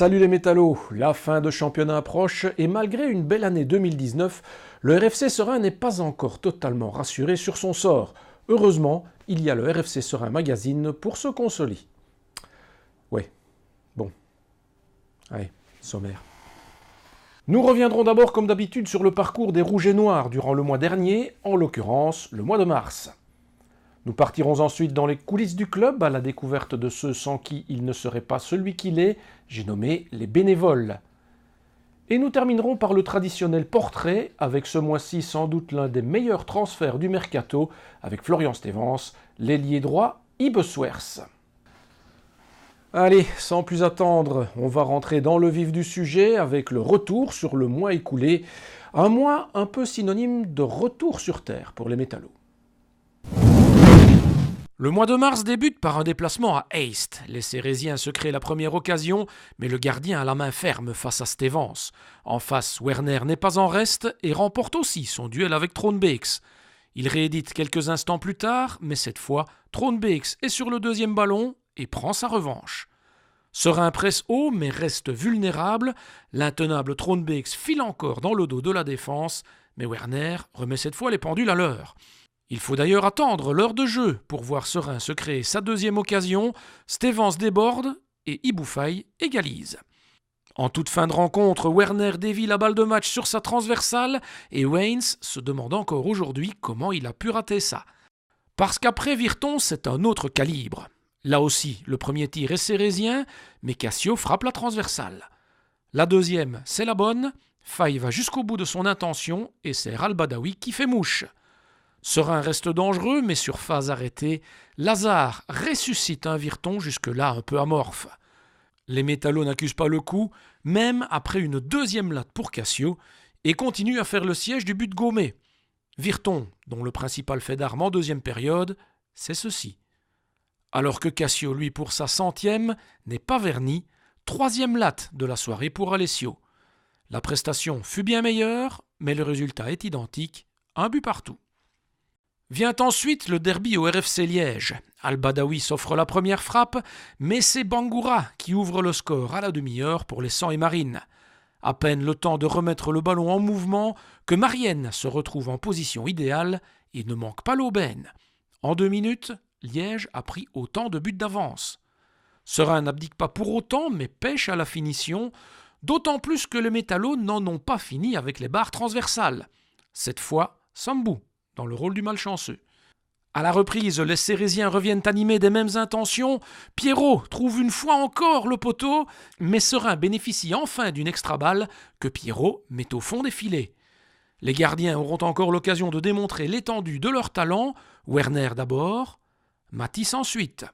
Salut les métallos, la fin de championnat approche et malgré une belle année 2019, le RFC Serein n'est pas encore totalement rassuré sur son sort. Heureusement, il y a le RFC Serein Magazine pour se consoler. Ouais, bon. Allez, sommaire. Nous reviendrons d'abord comme d'habitude sur le parcours des Rouges et Noirs durant le mois dernier, en l'occurrence le mois de mars. Nous partirons ensuite dans les coulisses du club à la découverte de ceux sans qui il ne serait pas celui qu'il est, j'ai nommé les bénévoles. Et nous terminerons par le traditionnel portrait, avec ce mois-ci sans doute l'un des meilleurs transferts du mercato, avec Florian Stevens, l'ailier droit Ibeswers. Allez, sans plus attendre, on va rentrer dans le vif du sujet avec le retour sur le mois écoulé, un mois un peu synonyme de retour sur terre pour les métallos. Le mois de mars débute par un déplacement à Heist. Les Cérésiens se créent la première occasion, mais le gardien a la main ferme face à Stevens. En face, Werner n'est pas en reste et remporte aussi son duel avec Troonbeeks. Il réédite quelques instants plus tard, mais cette fois, Troonbeeks est sur le deuxième ballon et prend sa revanche. Serein presse haut mais reste vulnérable. L'intenable Troonbeeks file encore dans le dos de la défense, mais Werner remet cette fois les pendules à l'heure. Il faut d'ailleurs attendre l'heure de jeu pour voir Serein se créer sa deuxième occasion. Stevens déborde et Iboufaï égalise. En toute fin de rencontre, Werner dévie la balle de match sur sa transversale et Waynes se demande encore aujourd'hui comment il a pu rater ça. Parce qu'après Virton, c'est un autre calibre. Là aussi, le premier tir est cérésien, mais Cassio frappe la transversale. La deuxième, c'est la bonne. Faye va jusqu'au bout de son intention et c'est Al-Badawi qui fait mouche. Serein reste dangereux, mais sur phase arrêtée, Lazare ressuscite un Virton jusque-là un peu amorphe. Les métallos n'accusent pas le coup, même après une deuxième latte pour Cassio, et continuent à faire le siège du but gommé. Virton, dont le principal fait d'armes en deuxième période, c'est ceci. Alors que Cassio, lui, pour sa 100e, n'est pas verni, troisième latte de la soirée pour Alessio. La prestation fut bien meilleure, mais le résultat est identique, un but partout. Vient ensuite le derby au RFC Liège. Al-Badawi s'offre la première frappe, mais c'est Bangoura qui ouvre le score à la demi-heure pour les 100 et Marines. À peine le temps de remettre le ballon en mouvement que Marienne se retrouve en position idéale et ne manque pas l'aubaine. En 2 minutes, Liège a pris autant de buts d'avance. Serein n'abdique pas pour autant, mais pêche à la finition, d'autant plus que les métallos n'en ont pas fini avec les barres transversales. Cette fois, Sambou dans le rôle du malchanceux. À la reprise, les Cérésiens reviennent animés des mêmes intentions. Pierrot trouve une fois encore le poteau, mais Serein bénéficie enfin d'une extra-balle que Pierrot met au fond des filets. Les gardiens auront encore l'occasion de démontrer l'étendue de leur talent, Werner d'abord, Matisse ensuite.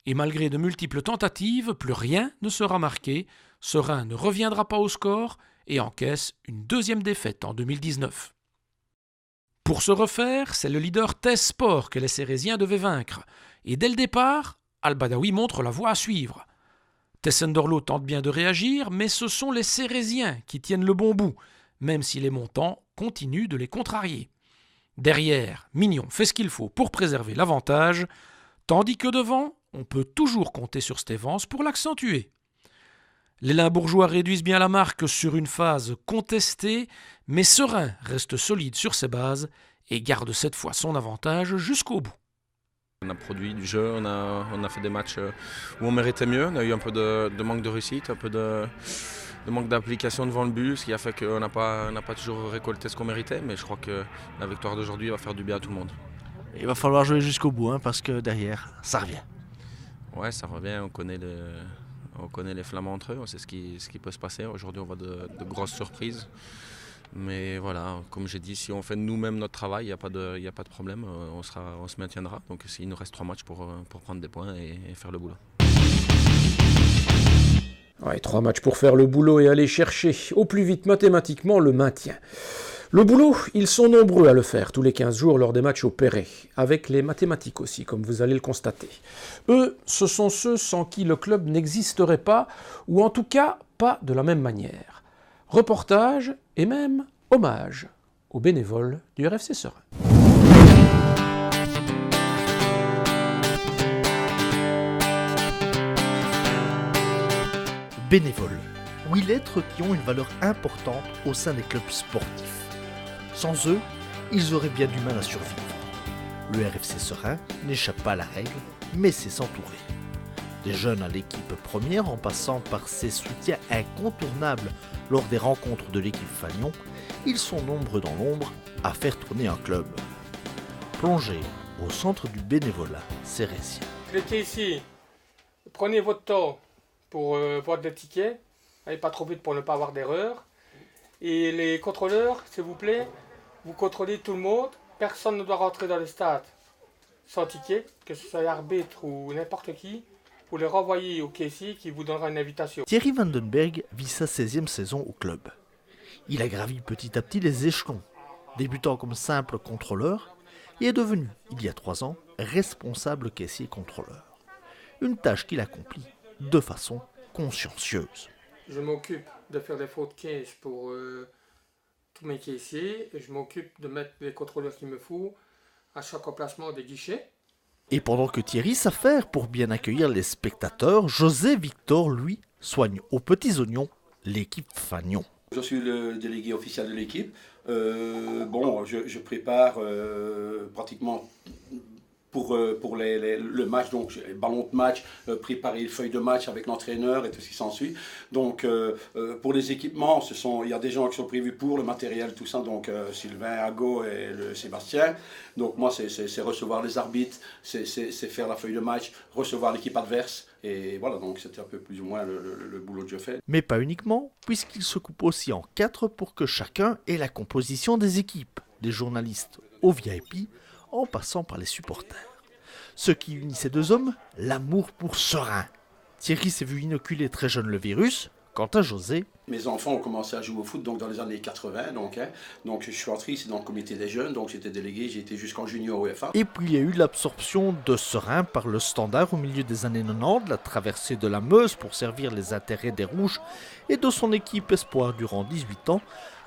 Et malgré de multiples tentatives, plus rien ne sera marqué, Serein ne reviendra pas au score et encaisse une deuxième défaite en 2019. Pour se refaire, c'est le leader Thèse Sport que les Cérésiens devaient vaincre. Et dès le départ, Al-Badawi montre la voie à suivre. Tessendorlo tente bien de réagir, mais ce sont les Cérésiens qui tiennent le bon bout, même si les montants continuent de les contrarier. Derrière, Mignon fait ce qu'il faut pour préserver l'avantage, tandis que devant, on peut toujours compter sur Stevens pour l'accentuer. Les Limbourgeois réduisent bien la marque sur une phase contestée, mais Serein reste solide sur ses bases et garde cette fois son avantage jusqu'au bout. On a produit du jeu, on a fait des matchs où on méritait mieux, on a eu un peu de manque de réussite, un peu de manque d'application devant le but, ce qui a fait qu'on n'a pas toujours récolté ce qu'on méritait, mais je crois que la victoire d'aujourd'hui va faire du bien à tout le monde. Il va falloir jouer jusqu'au bout, parce que derrière, ça revient. Ouais, ça revient, on connaît les Flamands entre eux, on sait ce qui peut se passer. Aujourd'hui, on voit de grosses surprises. Mais voilà, comme j'ai dit, si on fait nous-mêmes notre travail, il n'y a pas de problème, on se maintiendra. Donc il nous reste 3 matchs pour prendre des points et faire le boulot. Ouais, 3 matchs pour faire le boulot et aller chercher au plus vite mathématiquement le maintien. Le boulot, ils sont nombreux à le faire tous les 15 jours lors des matchs au Perret, avec les mathématiques aussi, comme vous allez le constater. Eux, ce sont ceux sans qui le club n'existerait pas, ou en tout cas pas de la même manière. Reportage et même hommage aux bénévoles du RFC Serein. bénévoles. 8 lettres qui ont une valeur importante au sein des clubs sportifs. Sans eux, ils auraient bien du mal à survivre. Le RFC Serein n'échappe pas à la règle, mais sait s'entourer. Des jeunes à l'équipe première en passant par ses soutiens incontournables lors des rencontres de l'équipe Fagnon, ils sont nombreux dans l'ombre à faire tourner un club. Plongez au centre du bénévolat sérésien. Cliquez ici, prenez votre temps pour voir des tickets, allez pas trop vite pour ne pas avoir d'erreur. Et les contrôleurs, s'il vous plaît, vous contrôlez tout le monde, personne ne doit rentrer dans le stade sans ticket, que ce soit l'arbitre ou n'importe qui. Vous les renvoyez au caissier qui vous donnera une invitation. Thierry Vandenberg vit sa 16e saison au club. Il a gravi petit à petit les échelons, débutant comme simple contrôleur et est devenu, il y a 3 ans, responsable caissier-contrôleur. Une tâche qu'il accomplit de façon consciencieuse. Je m'occupe de faire des fautes caisse pour tous mes caissiers et je m'occupe de mettre les contrôleurs qu'il me faut à chaque emplacement des guichets. Et pendant que Thierry s'affaire pour bien accueillir les spectateurs, José Victor, lui, soigne aux petits oignons l'équipe Fagnon. Je suis le délégué officiel de l'équipe. Je prépare pratiquement pour le match, donc ballon de match, préparer les feuilles de match avec l'entraîneur et tout ce qui s'ensuit. Donc pour les équipements, il y a des gens qui sont prévus pour le matériel, tout ça, donc Sylvain Ago et Sébastien. Donc moi c'est recevoir les arbitres, c'est faire la feuille de match, recevoir l'équipe adverse. Et voilà, donc c'était un peu plus ou moins le boulot que je fais. Mais pas uniquement, puisqu'il se coupe aussi en 4 pour que chacun ait la composition des équipes, des journalistes au VIP, en passant par les supporters. Ce qui unit ces 2 hommes, l'amour pour Serein. Thierry s'est vu inoculer très jeune le virus, quant à José... Mes enfants ont commencé à jouer au foot donc dans les années 80, donc je suis entré ici dans le comité des jeunes, donc j'étais délégué, j'ai été jusqu'en junior UEFA. Et puis il y a eu l'absorption de Serein par le Standard au milieu des années 90, la traversée de la Meuse pour servir les intérêts des Rouges et de son équipe Espoir durant 18 ans,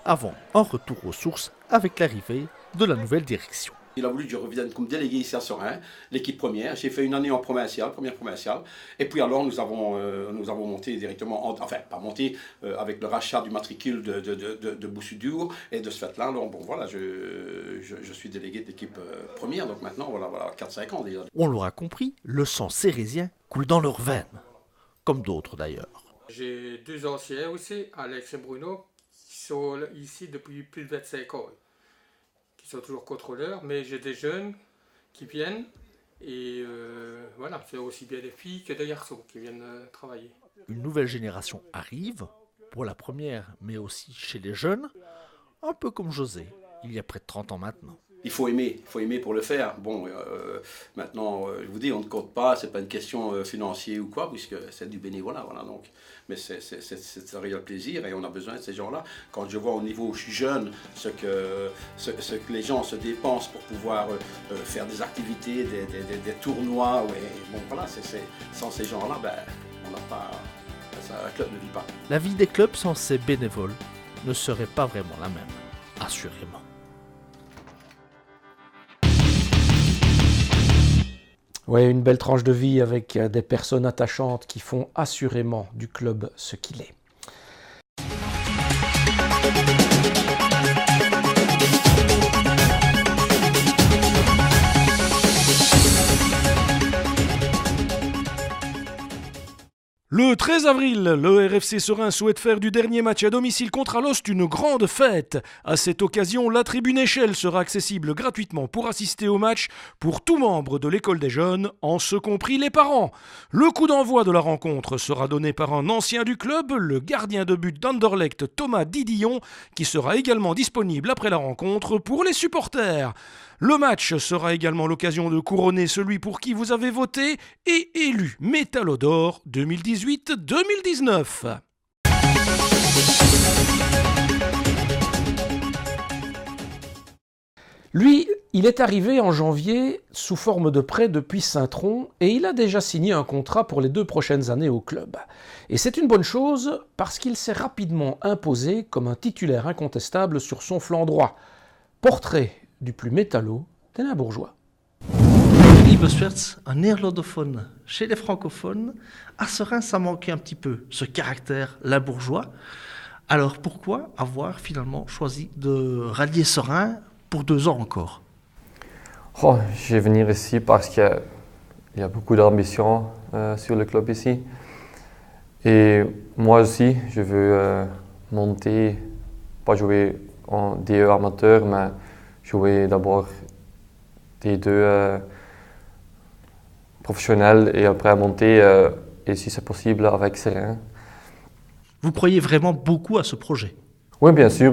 avant un retour aux sources avec l'arrivée de la nouvelle direction. Il a voulu que je revienne comme délégué ici à Serein, l'équipe première. J'ai fait une année en première provinciale. Et puis alors nous avons monté directement, pas monté, avec le rachat du matricule de Boussudur. Et de ce fait-là, alors, bon voilà, je suis délégué de l'équipe première. Donc maintenant, voilà 4-5 ans déjà. On l'aura compris, le sang sérésien coule dans leurs veines. Comme d'autres d'ailleurs. J'ai 2 anciens aussi, Alex et Bruno, qui sont ici depuis plus de 25 ans. Qui sont toujours contrôleurs, mais j'ai des jeunes qui viennent et voilà, c'est aussi bien des filles que des garçons qui viennent travailler. Une nouvelle génération arrive, pour la première, mais aussi chez les jeunes, un peu comme José, il y a près de 30 ans maintenant. Il faut aimer pour le faire. Bon, maintenant, je vous dis, on ne compte pas, c'est pas une question financière ou quoi, puisque c'est du bénévolat, voilà. Donc, mais c'est un réel plaisir et on a besoin de ces gens-là. Quand je vois au niveau où je suis jeune, ce que les gens se dépensent pour pouvoir faire des activités, des tournois, bon voilà, sans ces gens-là, on n'a pas, un club ne vit pas. La vie des clubs sans ces bénévoles ne serait pas vraiment la même, assurément. Ouais, une belle tranche de vie avec des personnes attachantes qui font assurément du club ce qu'il est. Le 13 avril, le RFC Serein souhaite faire du dernier match à domicile contre Alost une grande fête. À cette occasion, la tribune échelle sera accessible gratuitement pour assister au match pour tout membre de l'école des jeunes, en ce compris les parents. Le coup d'envoi de la rencontre sera donné par un ancien du club, le gardien de but d'Anderlecht Thomas Didillon, qui sera également disponible après la rencontre pour les supporters. Le match sera également l'occasion de couronner celui pour qui vous avez voté et élu Métallo d'Or 2018-2019. Lui, il est arrivé en janvier sous forme de prêt depuis Saint-Tron et il a déjà signé un contrat pour les 2 prochaines années au club. Et c'est une bonne chose parce qu'il s'est rapidement imposé comme un titulaire incontestable sur son flanc droit. Portrait du plus métallo des Limbourgeois. Buspertz, un néerlandophone chez les francophones. À Seraing, ça manquait un petit peu, ce caractère limbourgeois. Alors pourquoi avoir finalement choisi de rallier Seraing pour 2 ans encore? Je vais venir ici parce qu'il y a beaucoup d'ambition sur le club ici. Et moi aussi, je veux monter, pas jouer en DE amateur, mais jouer d'abord D2 professionnel et après monter, et si c'est possible, avec Seraing. Vous croyez vraiment beaucoup à ce projet? Oui, bien sûr,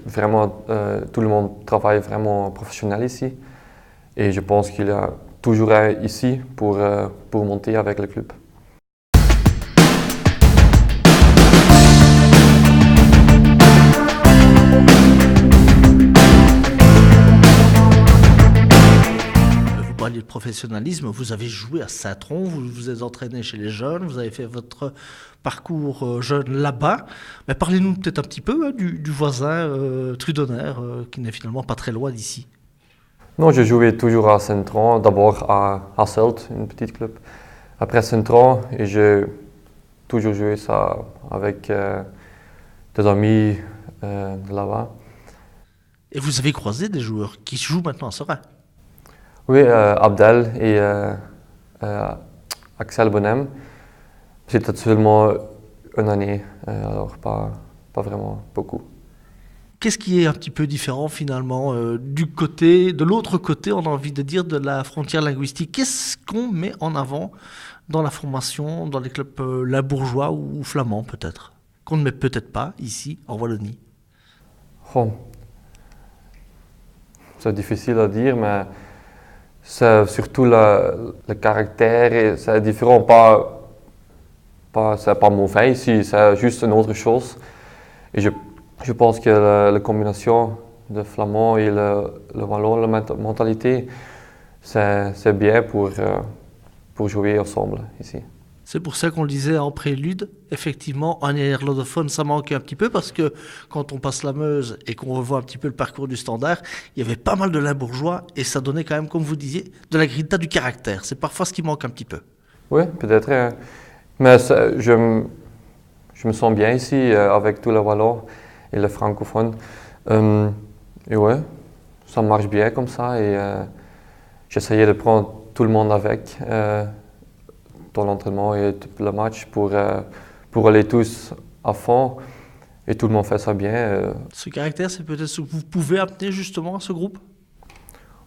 vraiment, tout le monde travaille vraiment professionnel ici. Et je pense qu'il y a toujours un ici pour monter avec le club. Vous parliez de professionnalisme, vous avez joué à Saint-Tron, vous vous êtes entraîné chez les jeunes, vous avez fait votre parcours jeune là-bas. Mais parlez-nous peut-être un petit peu du voisin Trudonner, qui n'est finalement pas très loin d'ici. Non, je jouais toujours à Saint-Tron, d'abord à Hasselt, une petite club. Après Saint-Tron, et j'ai toujours joué ça avec des amis de là-bas. Et vous avez croisé des joueurs qui jouent maintenant à Seraing? Oui, Abdel et Axel Bonhem. C'était seulement une année, alors pas vraiment beaucoup. Qu'est-ce qui est un petit peu différent finalement de l'autre côté, on a envie de dire, de la frontière linguistique? Qu'est-ce qu'on met en avant dans la formation, dans les clubs limbourgeois ou flamands peut-être, qu'on ne met peut-être pas ici en Wallonie? C'est difficile à dire, mais c'est surtout le caractère, et c'est différent, c'est pas mauvais ici, c'est juste une autre chose. Et je pense que la combinaison de flamand et le wallon, la mentalité, c'est bien pour jouer ensemble ici. C'est pour ça qu'on le disait en prélude, effectivement, en néerlandophone, ça manquait un petit peu parce que quand on passe la Meuse et qu'on revoit un petit peu le parcours du Standard, il y avait pas mal de limbourgeois et ça donnait quand même, comme vous disiez, de la grinta, du caractère. C'est parfois ce qui manque un petit peu. Oui, peut-être. Hein. Mais je me sens bien ici avec tout le wallon et le francophone. Et ouais, ça marche bien comme ça et j'essayais de prendre tout le monde avec. Dans l'entraînement et le match pour aller tous à fond et tout le monde fait ça bien. Ce caractère, c'est peut-être ce que vous pouvez amener justement à ce groupe?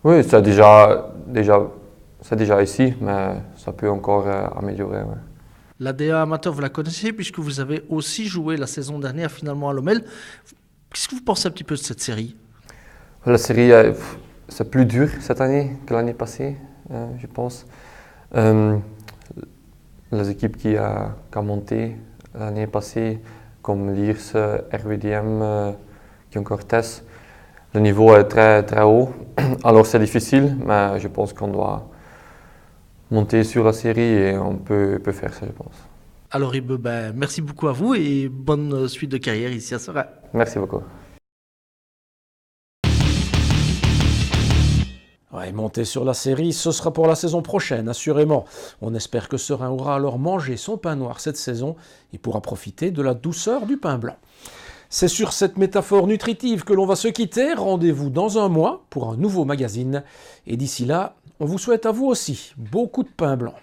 Oui, c'est déjà ici, mais ça peut encore améliorer. Ouais. La DA amateur, vous la connaissez puisque vous avez aussi joué la saison dernière finalement à Lommel. Qu'est-ce que vous pensez un petit peu de cette série? La série, c'est plus dur cette année que l'année passée, je pense. Les équipes qui ont monté l'année passée, comme Liers, RWDM, qui ont Cortés, le niveau est très, très haut. Alors c'est difficile, mais je pense qu'on doit monter sur la série et on peut faire ça, je pense. Alors Ibe, merci beaucoup à vous et bonne suite de carrière ici à Seraing. Merci beaucoup. Ouais, monter sur la série, ce sera pour la saison prochaine, assurément. On espère que Seraing aura alors mangé son pain noir cette saison et pourra profiter de la douceur du pain blanc. C'est sur cette métaphore nutritive que l'on va se quitter. Rendez-vous dans un mois pour un nouveau magazine. Et d'ici là, on vous souhaite à vous aussi beaucoup de pain blanc.